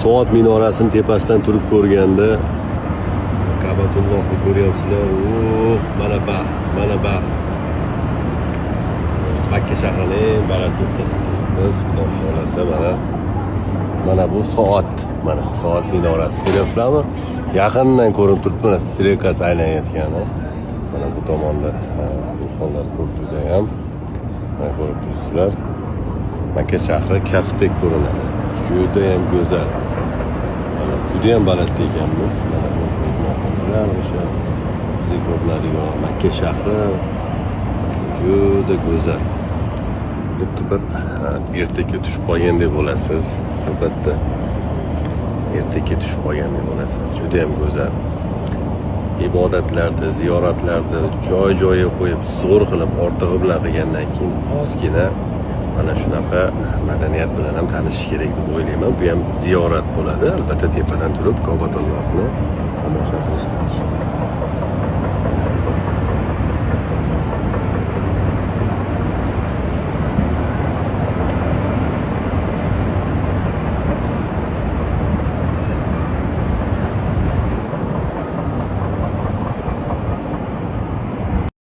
soat minorasini tepasidan turib ko'rganda Ka'batullohni ko'ryapsizlar. Mana baxt, mana baxt. Makka shahrining eng baland nuqtasida turibmiz. Xudo xohlasa mana bu soat, mana soat minorasi. Ko'ryapsizlarmi? Yaqindan ko'rinib turibdi, mana strekasi aylanayotgani. Mana bu tomonda insonlar ko'p juda ham. Mana ko'rib turibsizlar. Makka shahri kaftdek ko'rinadi. Juda ham go'zal. Mana juda ham baland ekanmiz. Mana bu mehmonxonalar o'sha bizga ko'rinadigan Makka shahri juda go'zal. Xuddi bir ertakka tushib qolgandek bo'lasiz. Albatta. Ertakka tushib qolgandek bo'lasiz. Juda ham go'zal. Ibodatlarda, ziyoratlarda joy-joyiga qo'yib, zo'r qilib ortig'i bilan qilgandan keyin ozgina mana shunaqa madaniyat bilan ham tanishish kerak deb o'ylayman. Bu ham ziyorat bo'ladi. Albatta tepadan turib Ka'batullohni tomosha qilishlik.